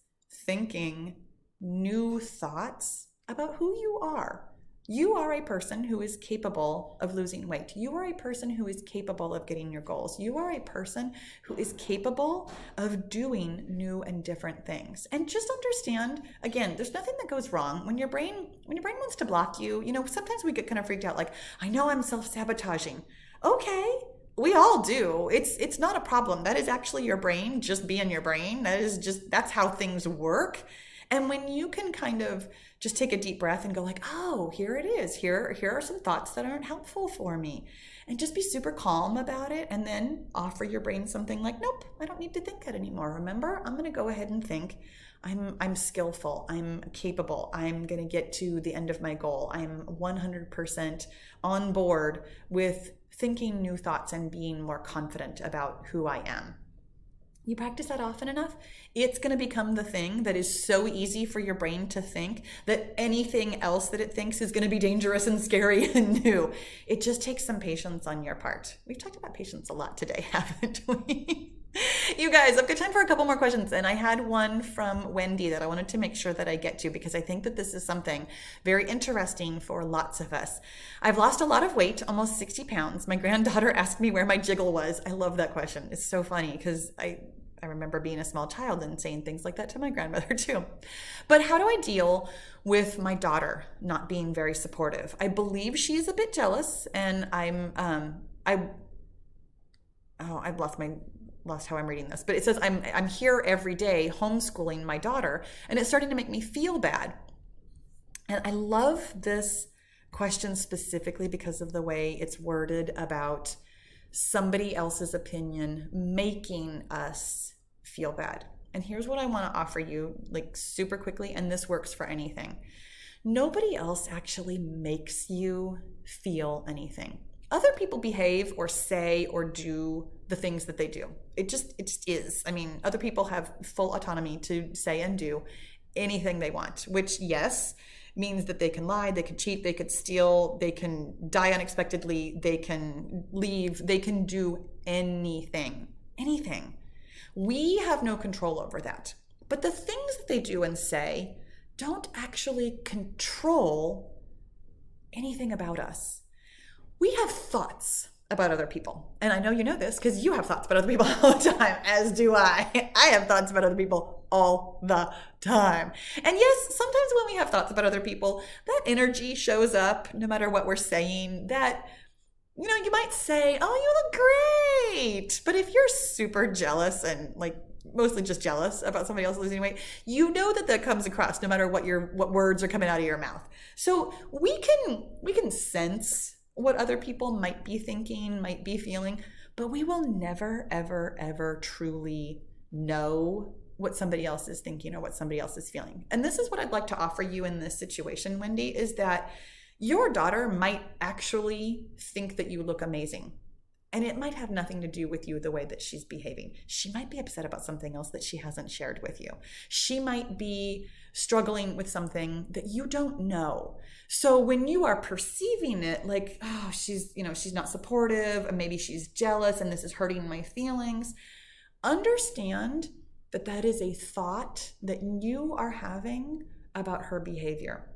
thinking new thoughts about who you are. You are a person who is capable of losing weight. You are a person who is capable of getting your goals. You are a person who is capable of doing new and different things. And just understand, again, there's nothing that goes wrong when your brain wants to block you. You know, sometimes we get kind of freaked out, like, I know I'm self-sabotaging. Okay, we all do. It's not a problem. That is actually your brain just being your brain. That's how things work. And when you can kind of just take a deep breath and go like, oh, here it is. Here are some thoughts that aren't helpful for me. And just be super calm about it, and then offer your brain something like, nope, I don't need to think that anymore. Remember, I'm going to go ahead and think I'm skillful, I'm capable, I'm going to get to the end of my goal. I'm 100% on board with thinking new thoughts and being more confident about who I am. You practice that often enough, it's going to become the thing that is so easy for your brain to think that anything else that it thinks is going to be dangerous and scary and new. It just takes some patience on your part. We've talked about patience a lot today, haven't we? You guys, I've got time for a couple more questions, and I had one from Wendy that I wanted to make sure that I get to, because I think that this is something very interesting for lots of us. I've lost a lot of weight, almost 60 pounds. My granddaughter asked me where my jiggle was. I love that question. It's so funny because I remember being a small child and saying things like that to my grandmother too. But how do I deal with my daughter not being very supportive? I believe she's a bit jealous, and I've lost how I'm reading this, but it says I'm here every day homeschooling my daughter, and it's starting to make me feel bad. And I love this question specifically because of the way it's worded about somebody else's opinion making us feel bad. And here's what I want to offer you, like, super quickly, and this works for anything. Nobody else actually makes you feel anything. Other people behave or say or do the things that they do. It just is. I mean, other people have full autonomy to say and do anything they want, which, yes, means that they can lie, they can cheat, they could steal, they can die unexpectedly, they can leave, they can do anything. We have no control over that. But the things that they do and say don't actually control anything about us. We have thoughts about other people. And I know you know this because you have thoughts about other people all the time, as do I. I have thoughts about other people all the time. And yes, sometimes when we have thoughts about other people, that energy shows up no matter what we're saying. That, you know, you might say, oh, you look great. But if you're super jealous and like mostly just jealous about somebody else losing weight, you know that comes across no matter what words are coming out of your mouth. So we can sense what other people might be thinking, might be feeling, but we will never, ever, ever truly know what somebody else is thinking or what somebody else is feeling. And this is what I'd like to offer you in this situation, Wendy, is that your daughter might actually think that you look amazing. And it might have nothing to do with you, the way that she's behaving. She might be upset about something else that she hasn't shared with you. She might be struggling with something that you don't know. So when you are perceiving it like, oh, she's not supportive, and maybe she's jealous and this is hurting my feelings, understand that that is a thought that you are having about her behavior.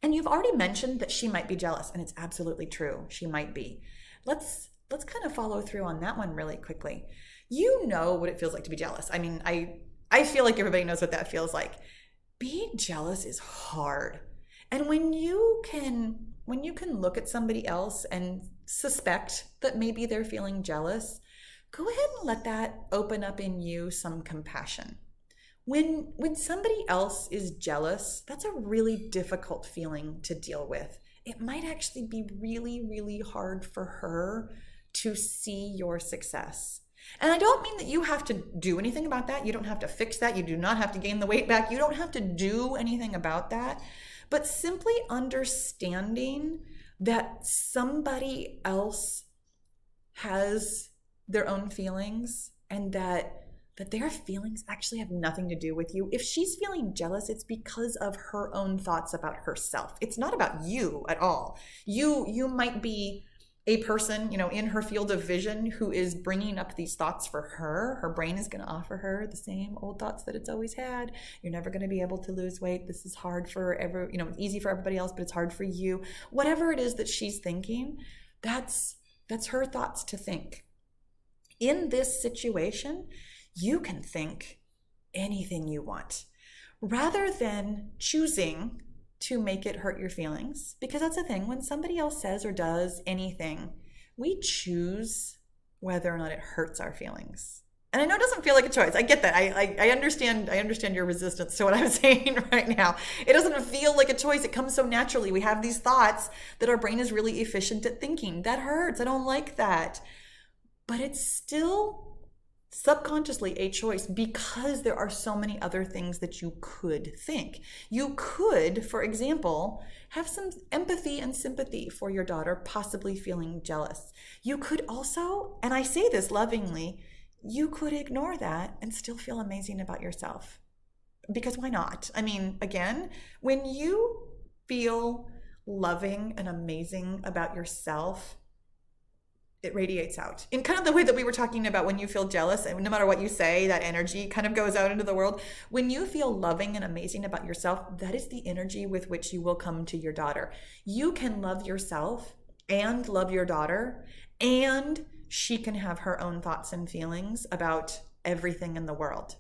And you've already mentioned that she might be jealous, and it's absolutely true. She might be. Let's kind of follow through on that one really quickly. You know what it feels like to be jealous. I mean, I feel like everybody knows what that feels like. Being jealous is hard. And when you can look at somebody else and suspect that maybe they're feeling jealous, go ahead and let that open up in you some compassion. When somebody else is jealous, that's a really difficult feeling to deal with. It might actually be really, really hard for her to see your success. And I don't mean that you have to do anything about that. You don't have to fix that. You do not have to gain the weight back. You don't have to do anything about that. But simply understanding that somebody else has their own feelings, and that their feelings actually have nothing to do with you. If she's feeling jealous, it's because of her own thoughts about herself. It's not about you at all. You might be a person, in her field of vision who is bringing up these thoughts for her. Her brain is going to offer her the same old thoughts that it's always had. You're never going to be able to lose weight. This is hard for it's easy for everybody else, but it's hard for you. Whatever it is that she's thinking, that's her thoughts to think. In this situation, you can think anything you want rather than choosing to make it hurt your feelings. Because that's the thing, when somebody else says or does anything, we choose whether or not it hurts our feelings. And I know it doesn't feel like a choice. I get that. I understand your resistance to what I'm saying right now. It doesn't feel like a choice. It comes so naturally. We have these thoughts that our brain is really efficient at thinking. That hurts. I don't like that. But it's still subconsciously a choice because there are so many other things that you could think. You could, for example, have some empathy and sympathy for your daughter possibly feeling jealous. You could also, and I say this lovingly, you could ignore that and still feel amazing about yourself. Because why not? I mean, again, when you feel loving and amazing about yourself, it radiates out in kind of the way that we were talking about when you feel jealous, and no matter what you say, that energy kind of goes out into the world. When you feel loving and amazing about yourself, that is the energy with which you will come to your daughter. You can love yourself and love your daughter, and she can have her own thoughts and feelings about everything in the world.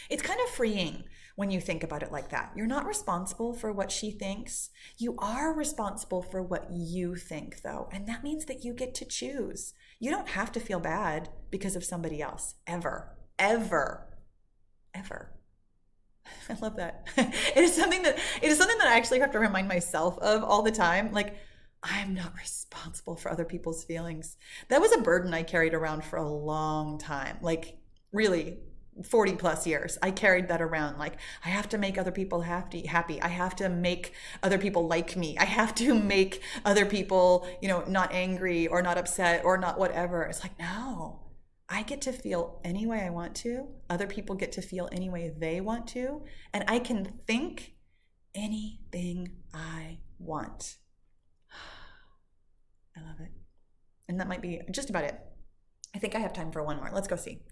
It's kind of freeing when you think about it like that. You're not responsible for what she thinks. You are responsible for what you think, though. And that means that you get to choose. You don't have to feel bad because of somebody else. Ever. Ever. Ever. I love that. It is something that I actually have to remind myself of all the time. Like, I'm not responsible for other people's feelings. That was a burden I carried around for a long time. Like, really, 40 plus years. I carried that around. Like, I have to make other people happy. I have to make other people like me. I have to make other people, not angry or not upset or not whatever. It's like, no, I get to feel any way I want to. Other people get to feel any way they want to. And I can think anything I want. I love it. And that might be just about it. I think I have time for one more. Let's go see.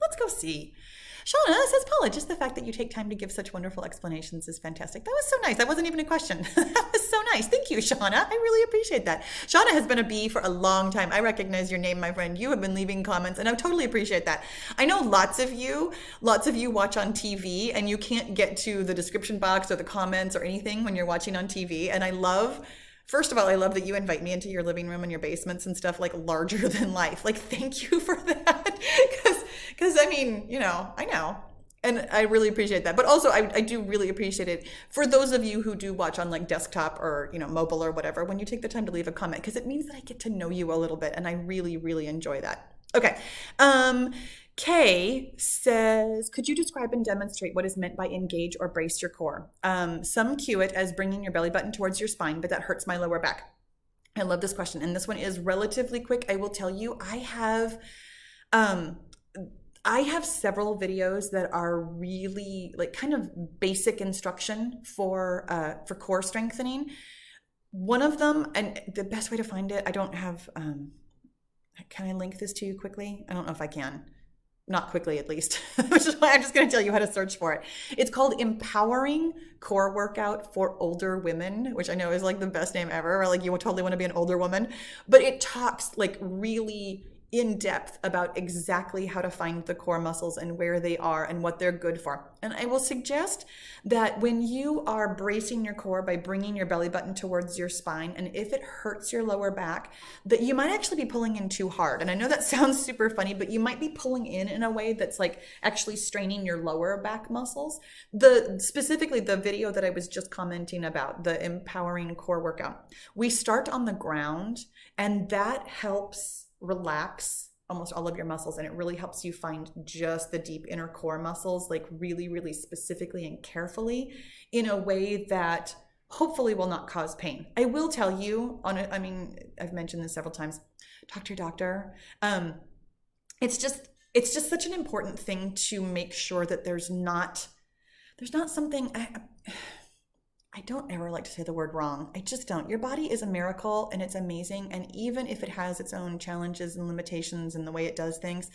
Shauna says, Paula, just the fact that you take time to give such wonderful explanations is fantastic. That was so nice. That wasn't even a question. That was so nice. Thank you, Shauna. I really appreciate that. Shauna has been a bee for a long time. I recognize your name, my friend. You have been leaving comments, and I totally appreciate that. I know lots of you watch on TV, and you can't get to the description box or the comments or anything when you're watching on TV. And first of all, I love that you invite me into your living room and your basements and stuff, like larger than life. Like, thank you for that. Because I mean, I know. And I really appreciate that. But also, I do really appreciate it for those of you who do watch on like desktop or, mobile or whatever, when you take the time to leave a comment, because it means that I get to know you a little bit. And I really, really enjoy that. Okay. Kay says, could you describe and demonstrate what is meant by engage or brace your core? Some cue it as bringing your belly button towards your spine, but that hurts my lower back. I love this question. And this one is relatively quick. I will tell you, I have several videos that are really like kind of basic instruction for core strengthening. One of them, and the best way to find it, I don't have, can I link this to you quickly? I don't know if I can. Not quickly, at least, which is why I'm just going to tell you how to search for it. It's called Empowering Core Workout for Older Women, which I know is like the best name ever. Or like you totally want to be an older woman, but it talks like really in depth about exactly how to find the core muscles and where they are and what they're good for. And I will suggest that when you are bracing your core by bringing your belly button towards your spine, and if it hurts your lower back, that you might actually be pulling in too hard. And I know that sounds super funny, but you might be pulling in a way that's like actually straining your lower back muscles. Specifically the video that I was just commenting about, the Empowering Core Workout, we start on the ground, and that helps relax almost all of your muscles, and it really helps you find just the deep inner core muscles, like really, really specifically and carefully in a way that hopefully will not cause pain. I will tell you I've mentioned this several times, talk to your doctor. It's just such an important thing to make sure that there's not something, I don't ever like to say the word wrong. I just don't. Your body is a miracle and it's amazing. And even if it has its own challenges and limitations in the way it does things,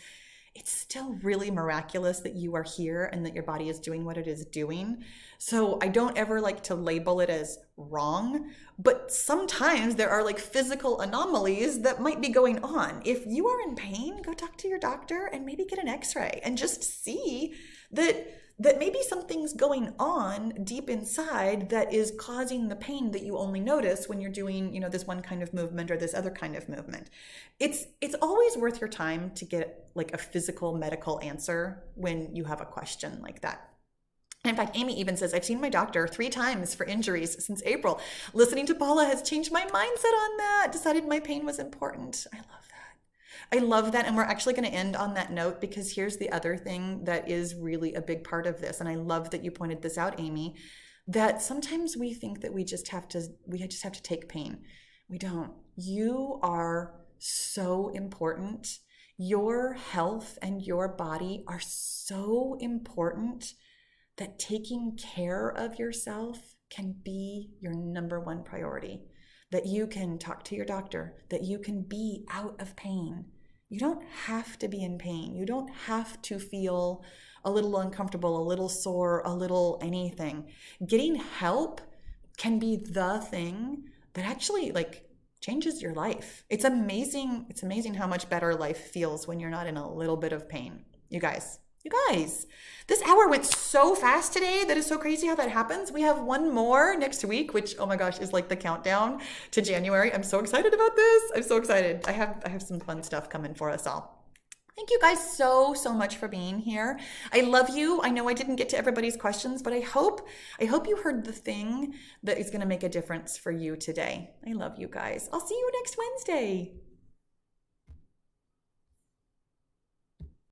it's still really miraculous that you are here and that your body is doing what it is doing. So I don't ever like to label it as wrong, but sometimes there are like physical anomalies that might be going on. If you are in pain, go talk to your doctor and maybe get an x-ray and just see that maybe something's going on deep inside that is causing the pain that you only notice when you're doing, this one kind of movement or this other kind of movement. It's always worth your time to get like a physical medical answer when you have a question like that. In fact, Amy even says, I've seen my doctor 3 times for injuries since April. Listening to Pahla has changed my mindset on that. Decided my pain was important. I love that. And we're actually going to end on that note, because here's the other thing that is really a big part of this. And I love that you pointed this out, Amy, that sometimes we think that we just have to take pain. We don't. You are so important. Your health and your body are so important that taking care of yourself can be your number one priority. That you can talk to your doctor, that you can be out of pain. You don't have to be in pain. You don't have to feel a little uncomfortable, a little sore, a little anything. Getting help can be the thing that actually changes your life. It's amazing. It's amazing how much better life feels when you're not in a little bit of pain. You guys, this hour went so fast today. That is so crazy how that happens. We have one more next week, which, oh my gosh, is like the countdown to January. I'm so excited about this. I'm so excited. I have some fun stuff coming for us all. Thank you guys so much for being here. I love you. I know I didn't get to everybody's questions, but I hope you heard the thing that is going to make a difference for you today. I love you guys. I'll see you next Wednesday.